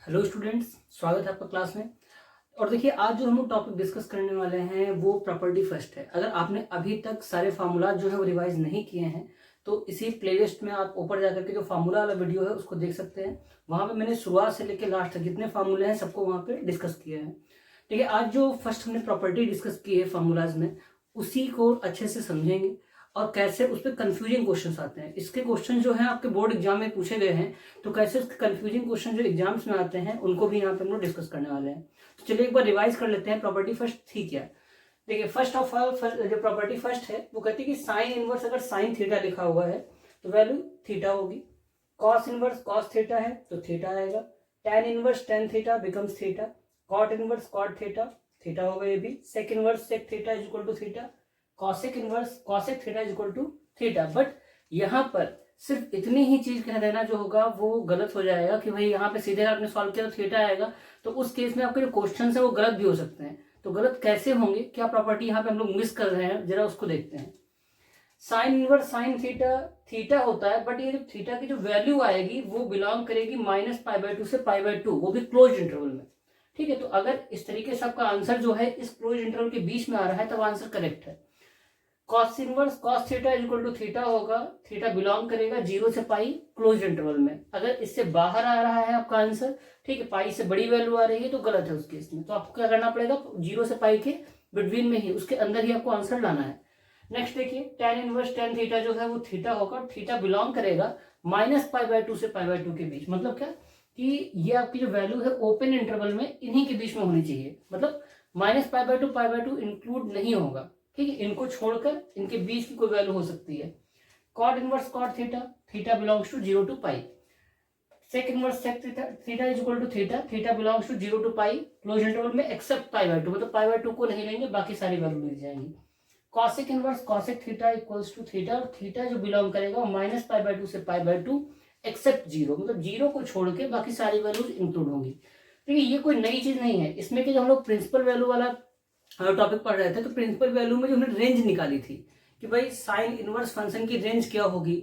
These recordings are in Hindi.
हेलो स्टूडेंट्स, स्वागत है आपका क्लास में। और देखिए, आज जो हम लोग टॉपिक डिस्कस करने वाले हैं वो प्रॉपर्टी फर्स्ट है। अगर आपने अभी तक सारे फार्मूला जो है वो रिवाइज नहीं किए हैं तो इसी प्लेलिस्ट में आप ऊपर जाकर के जो फार्मूला वाला वीडियो है उसको देख सकते हैं। वहां पे मैंने शुरुआत से लेकर लास्ट तक जितने फार्मूले हैं सबको वहां पे डिस्कस किया है। ठीक है, आज जो फर्स्ट हमने प्रॉपर्टी डिस्कस की है फार्मूलाज में, उसी को अच्छे से समझेंगे और कैसे उस पर कंफ्यूजिंग क्वेश्चंस आते हैं। इसके क्वेश्चन जो है आपके बोर्ड एग्जाम में पूछे गए हैं, तो कैसे उसके कंफ्यूजिंग क्वेश्चन जो एग्जाम्स में आते हैं उनको भी यहाँ पे हम लोग डिस्कस करने वाले हैं। तो चलिए एक बार रिवाइज कर लेते हैं प्रॉपर्टी फर्स्ट थी क्या। देखिए, फर्स्ट ऑफ ऑल जो प्रॉपर्टी फर्स्ट है वो कहती है कि साइन इनवर्स अगर साइन थीटा लिखा हुआ है तो वैल्यू थीटा होगी। कॉस इनवर्स कॉस थीटा है तो थीटा आएगा। Tan inverse tan theta becomes theta. Cot inverse cot theta theta होगा ये भी। Sec inverse sec theta is equal to theta. Cosec inverse cosec theta is equal to theta. But यहाँ पर सिर्फ इतनी ही चीज कह देना जो होगा वो गलत हो जाएगा कि भाई यहाँ पे सीधे आपने सॉल्व किया तो थीटा आएगा, तो उस केस में आपके जो क्वेश्चन है वो गलत भी हो सकते हैं। तो गलत कैसे होंगे, क्या प्रॉपर्टी यहाँ पे हम लोग मिस कर रहे हैं, जरा उसको देखते हैं। Sign inverse sine theta theta होता है, बट ये जो थीटा की जो वैल्यू आएगी वो बिलोंग करेगी -π/2 से π/2, वो भी क्लोज इंटरवल में। ठीक है, तो अगर इस तरीके से आपका आंसर जो है इस क्लोज इंटरवल के बीच में आ रहा है तब आंसर करेक्ट है। Cos inverse cos theta is equal to theta होगा। थीटा बिलोंग करेगा 0 से पाई क्लोज इंटरवल में। अगर इससे बाहर आ रहा है आपका आंसर, ठीक है, पाई से बड़ी वैल्यू आ रही है तो गलत है उस केस में। तो आपको क्या करना पड़ेगा, 0 से पाई के बिटवीन में ही, उसके अंदर ही आपको आंसर लाना है। नेक्स्ट देखिए, टेन इनवर्स टेन थीटा जो है वो थीटा होगा। थीटा बिलोंग करेगा -π/2 से π/2 के बीच। मतलब क्या कि ये आपकी जो वैल्यू है ओपन इंटरवल में इन्हीं के बीच में होनी चाहिए। मतलब -π/2 इंक्लूड नहीं होगा। ठीक है, इनको छोड़कर इनके बीच की कोई वैल्यू हो सकती है। Cot inverse cot theta theta belongs to 0 to pi. Sec inverse sec theta is equal to theta theta belongs to 0 to pi closed interval में एक्सेप्ट π/2, मतलब π/2 को नहीं लेंगे, बाकी सारी वैल्यू मिल जाएंगी। Cosec inverse cosec theta equals to theta, और थीटा जो बिलोंग करेगा वो -π/2 से π/2 एक्सेप्ट 0, मतलब 0 को छोड़ के बाकी सारी वैल्यूज इंक्लूड होंगी। देखिए, ये कोई नई चीज नहीं है इसमें कि जब हम लोग प्रिंसिपल वैल्यू वाला टॉपिक पढ़ रहे थे तो प्रिंसिपल वैल्यू में जो हमने रेंज निकाली थी कि भाई साइन इनवर्स फंक्शन की रेंज क्या होगी,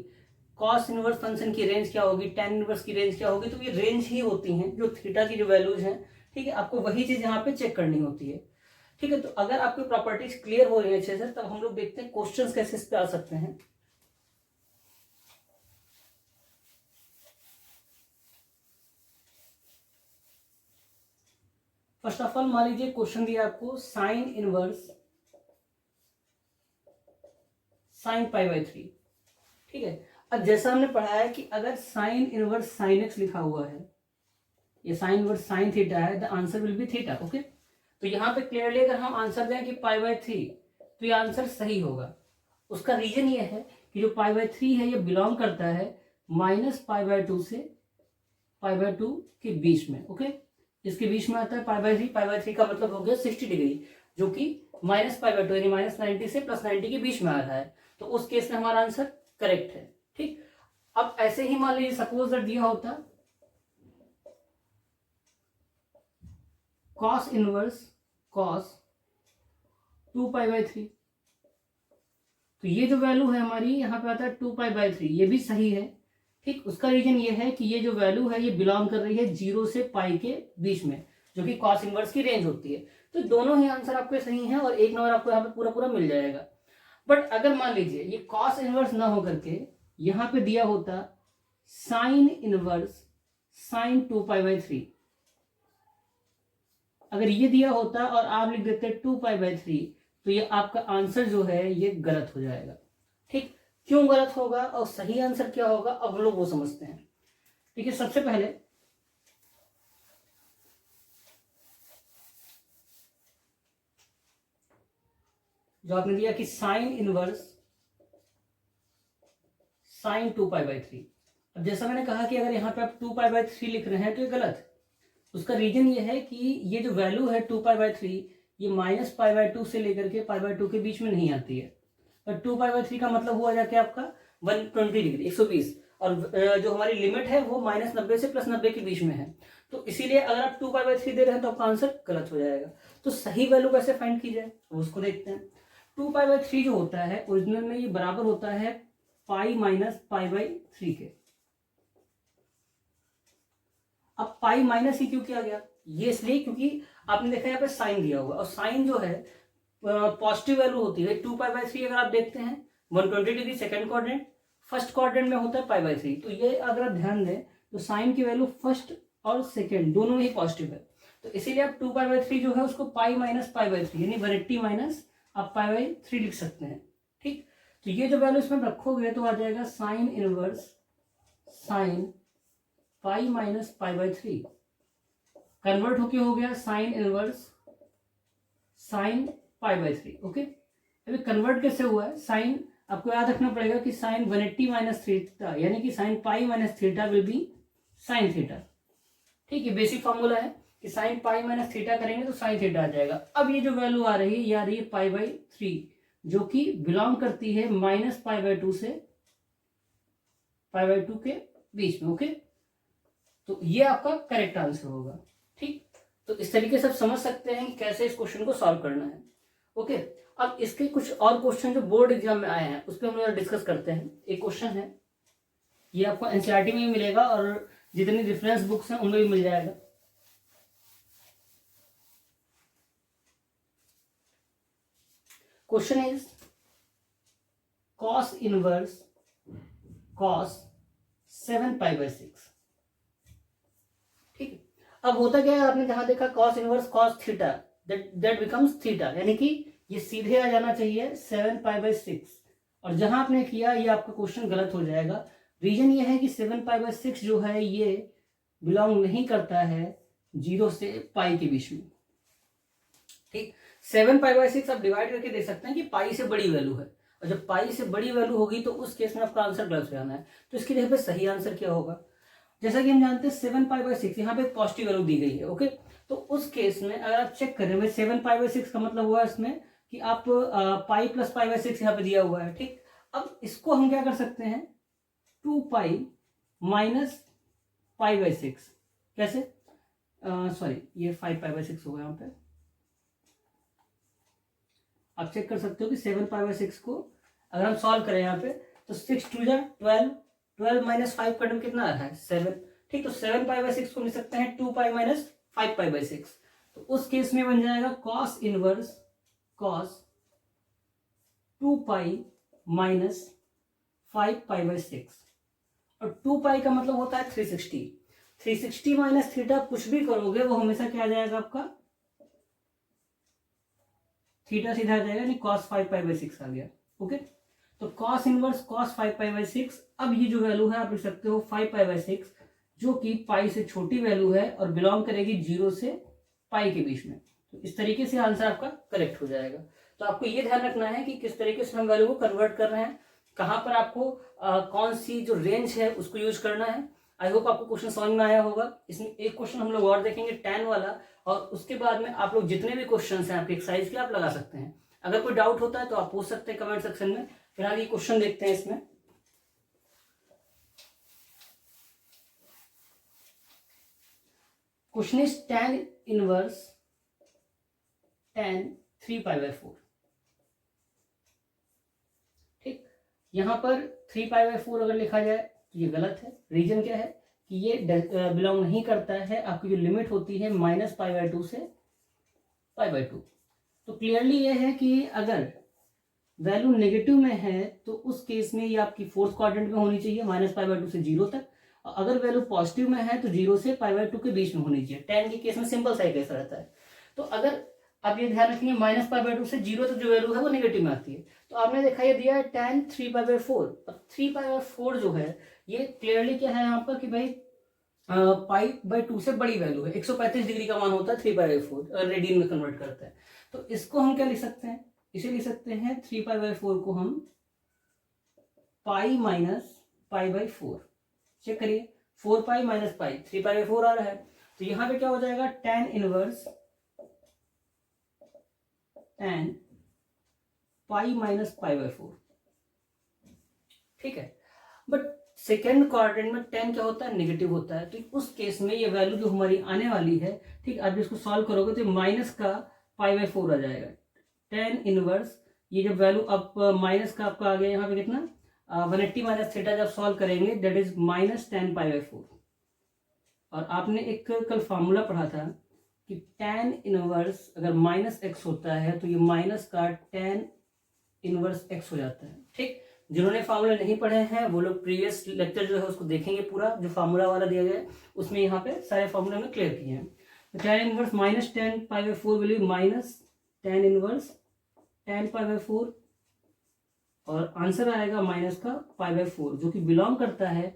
कॉस इनवर्स फंक्शन की रेंज क्या होगी, टेन इनवर्स की रेंज क्या होगी, तो ये रेंज ही होती हैं जो थीटा की जो वैल्यूज हैं। ठीक है, आपको वही चीज यहाँ पे चेक करनी होती है। ठीक है, तो अगर आपकी प्रॉपर्टीज क्लियर हो रही है अच्छे से, तब हम लोग देखते हैं क्वेश्चंस कैसे इस पे आ सकते हैं। फर्स्ट ऑफ ऑल मान लीजिए क्वेश्चन दिया आपको साइन इनवर्स साइन π/3। ठीक है, अब जैसा हमने पढ़ा है कि अगर साइन इनवर्स साइन एक्स लिखा हुआ है, ये साइन इनवर्स साइन थीटा है, the answer will be theta. Okay, तो यहाँ पे क्लियरली अगर हम आंसर दें कि π/3 तो ये आंसर सही होगा। उसका रीजन ये है कि जो π/3 है ये बिलोंग करता है -π/2 से π/2 के बीच में। ओके, इसके बीच में आता है π/3। π/3 का मतलब हो गया 60 डिग्री, जो कि -π/2 यानी -90 से +90 के बीच में आ रहा है। तो उस केस में हमारा आंसर करेक्ट है। ठीक, अब ऐसे ही मान लीजिए सपोज दैट दिया होता कॉस इनवर्स कॉस 2π/3, तो ये जो वैल्यू है हमारी यहाँ पे आता है 2π/3, ये भी सही है। ठीक, उसका रीजन ये है कि ये जो वैल्यू है ये बिलोंग कर रही है 0 से पाई के बीच में, जो कि कॉस इनवर्स की रेंज होती है। तो दोनों ही आंसर आपके सही हैं और एक नंबर आपको यहाँ पे पूरा पूरा मिल जाएगा। बट अगर मान लीजिए ये कॉस इनवर्स ना होकर के यहाँ पे दिया होता साइन इनवर्स साइन 2π/3, अगर ये दिया होता और आप लिख देते 2π/3, तो ये आपका आंसर जो है ये गलत हो जाएगा। ठीक, क्यों गलत होगा और सही आंसर क्या होगा अब हम लोग वो समझते हैं। ठीक है, सबसे पहले जो आपने दिया कि साइन इनवर्स साइन 2π/3, अब जैसा मैंने कहा कि अगर यहाँ पे आप 2π/3 लिख रहे हैं तो ये गलत। उसका रीजन ये है कि ये जो वैल्यू है 2π/3 ये -π/2 से लेकर के π/2 के बीच में नहीं आती है। और 2π/3 का मतलब हुआ जाके आपका 120 डिग्री 120, और जो हमारी लिमिट है वो -90 से +90 के बीच में है। तो इसीलिए अगर आप 2π/3 दे रहे हैं तो आपका आंसर गलत हो जाएगा। तो सही वैल्यू कैसे फाइंड की जाए वो उसको देखते हैं। 2π/3 जो होता है ओरिजिनल में ये बराबर होता है पाई -π/3 के। अब पाई माइनस ही क्यों किया गया, ये इसलिए क्योंकि आपने देखा यहाँ पे साइन दिया हुआ, और साइन जो है पॉजिटिव वैल्यू होती है। 2π/3 अगर आप देखते हैं 120 degree second quadrant, first quadrant में होता है π/3। तो ये अगर आप ध्यान दें तो साइन की वैल्यू फर्स्ट और सेकंड दोनों ही पॉजिटिव है, तो इसीलिए आप 2π/3 जो है उसको पाई माइनस π/3 यानी 180 माइनस आप π/3 लिख सकते हैं। ठीक, तो ये जो वैल्यू इसमें रखोगे तो आ जाएगा sine inverse sine pi minus π/3, convert होके हो गया साइन इनवर्स साइन π/3। ओके, अभी कन्वर्ट कैसे हुआ है, साइन आपको याद रखना पड़ेगा कि साइन 180 माइनस थीटा यानी कि sign pi minus theta will be sine theta. ठीक है, बेसिक फॉर्मूला है कि साइन पाई माइनस थीटा करेंगे तो साइन थीटा आ जाएगा। अब ये जो वैल्यू आ रही है ये आ रही है π/3 जो कि बिलोंग करती है माइनस π/2 से π/2 के बीच में। ओके, तो ये आपका करेक्ट आंसर होगा। ठीक, तो इस तरीके से आप समझ सकते हैं कि कैसे इस क्वेश्चन को सॉल्व करना है। ओके, अब इसके कुछ और क्वेश्चन जो बोर्ड एग्जाम में आए हैं उस पर हम लोग डिस्कस करते हैं। एक क्वेश्चन है, ये आपको एनसीईआरटी में भी मिलेगा और जितनी रेफरेंस बुक्स हैं उनमें भी मिल जाएगा। Question is cos inverse cos 7π/6। ठीक है, अब होता क्या है, आपने जहां देखा cos inverse cos theta that becomes theta, यानी कि ये सीधे आ जाना चाहिए 7π/6, और जहां आपने किया ये आपका क्वेश्चन गलत हो जाएगा। रीजन ये है कि 7π/6 जो है ये बिलोंग नहीं करता है 0 से पाई के बीच में। ठीक, 7π/6 आप डिवाइड करके देख सकते हैं कि पाई से बड़ी वैल्यू है, और जब पाई से बड़ी वैल्यू होगी तो उस केस में आपका आंसर गलत हो जाना है। तो इसके लिए सही आंसर क्या होगा, जैसा कि हम जानते हैं 7π/6 यहाँ पे पॉजिटिव वैल्यू दी गई है। ओके, तो उस केस में अगर आप चेक करें भाई 7π/6 का मतलब हुआ इसमें कि आप पाई प्लस π/6 यहाँ पे दिया हुआ है। ठीक, अब इसको हम क्या कर सकते हैं 2π माइनस π/6, कैसे, सॉरी ये 5π/6 होगा। यहाँ पे आप चेक कर सकते हो कि 7π/6 को अगर हम सॉल्व करें यहाँ पे तो 6 2 12, 12 माइनस 5 का टर्म कितना आ रहा है 7। ठीक, तो 7π/6 को लिख सकते हैं 2π माइनस 5π/6, तो उस केस में बन जाएगा कॉस इनवर्स कॉस 2π माइनस 5π/6, और 2π का मतलब होता है 360 माइनस थीटा कुछ भी करोगे वो हमेशा क्या आ जाएगा आपका थीटा सीधा आ जाएगा, यानी कॉस 5π/6 आ गया। ओके, तो कॉस इनवर्स कॉस 5π/6, अब ये जो वैल्यू है आप लिख सकते हो 5π/6 जो कि पाई से छोटी वैल्यू है और बिलोंग करेगी 0 से पाई के बीच में। तो इस तरीके से आंसर आपका करेक्ट हो जाएगा। तो आपको ये ध्यान रखना है कि किस तरीके से हम वैल्यू को कन्वर्ट कर रहे हैं, कहाँ पर आपको कौन सी जो रेंज है उसको यूज करना है। आई होप आपको क्वेश्चन समझ में आया होगा। इसमें एक क्वेश्चन हम लोग और देखेंगे tan वाला, और उसके बाद में आप लोग जितने भी क्वेश्चन हैं आपके एक्सरसाइज के आप लगा सकते हैं। अगर कोई डाउट होता है तो आप पूछ सकते हैं कमेंट सेक्शन में। फिलहाल ये क्वेश्चन देखते हैं। इसमें question is tan inverse tan 3π/4। ठीक, यहां पर 3π/4 अगर लिखा जाए तो ये गलत है। रीजन क्या है कि ये बिलोंग नहीं करता है, आपकी जो लिमिट होती है -π/2 से π/2। तो क्लियरली ये है कि अगर वैल्यू नेगेटिव में है तो उस केस में ये आपकी फोर्थ क्वाड्रेंट में होनी चाहिए -π/2 से 0 तक, और अगर वैल्यू पॉजिटिव में है तो 0 से π/2 के बीच में होनी चाहिए। tan के केस में सिंपल सा केस रहता है। तो अगर आप ये ध्यान रखेंगे -π/2 से 0 तक जो वैल्यू है वो नेगेटिव में आती है। तो आपने देखा ये दिया है tan 3π/4। अब 3π/4 जो है ये क्लियरली क्या है यहाँ पर कि भाई π/2 से बड़ी वैल्यू है। 135 डिग्री का मान होता है 3π/4 रेडियन में कन्वर्ट करता है। तो इसको हम क्या लिख सकते हैं, इसे लिख सकते हैं 3π/4 को हम पाई माइनस π/4। चेक करिए 4π माइनस पाई 3π/4 आ रहा है। तो यहां पे क्या हो जाएगा tan inverse tan pi minus π/4। ठीक है, बट सेकेंड क्वाड्रेंट में tan क्या होता है नेगेटिव होता है। तो उस केस में ये वैल्यू जो हमारी आने वाली है, ठीक, आप इसको सॉल्व करोगे तो माइनस का π/4 आ जाएगा। tan इनवर्स ये जब वैल्यू अब माइनस का आपका आ गया यहाँ पे कितना 180 माइनस थीटा जब सॉल्व करेंगे दैट इज -tan π/4, और आपने एक कल फार्मूला पढ़ा था कि tan इनवर्स अगर माइनस एक्स होता है तो ये माइनस का tan इनवर्स एक्स हो जाता है। ठीक, जिन्होंने फार्मूला नहीं पढ़े हैं वो लोग प्रीवियस लेक्चर जो है उसको देखेंगे, पूरा जो फार्मूला वाला दिया गया है उसमें यहाँ पे सारे फार्मूले में क्लियर किए हैं। तो tan inverse minus tan pi by 4 value minus tan inverse tan pi by 4 और आंसर आएगा माइनस का पाई बाई 4 जो कि बिलोंग करता है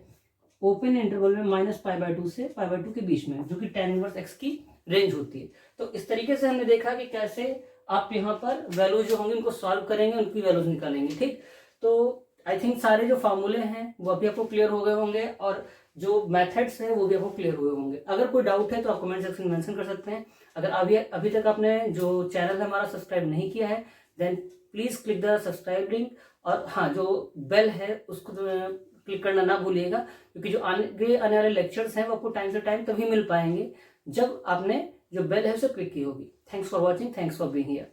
ओपन इंटरवल में माइनस पाई बाई 2 से पाई बाई 2 के बीच में, जो कि tan इनवर्स x की रेंज होती है। तो इस तरीके से हमने देखा कि कैसे आप यहाँ पर वैल्यूज जो होंगे उनको सॉल्व करेंगे, उनकी वैल्यूज निकालेंगे। ठीक, तो आई थिंक सारे जो फार्मूले हैं वो अभी आपको क्लियर हो गए होंगे और जो मेथड्स हैं वो भी आपको क्लियर हुए होंगे। अगर कोई डाउट है तो आप कमेंट सेक्शन में मेंशन कर सकते हैं। अगर अभी तक आपने जो चैनल है हमारा सब्सक्राइब नहीं किया है then please click the subscribe link, और हाँ जो बेल है उसको क्लिक करना ना भूलिएगा, क्योंकि जो आने वाले लेक्चर्स हैं वो आपको टाइम से टाइम तभी मिल पाएंगे जब आपने जो बेल है उसे क्लिक की होगी। Thanks for watching, thanks for being here.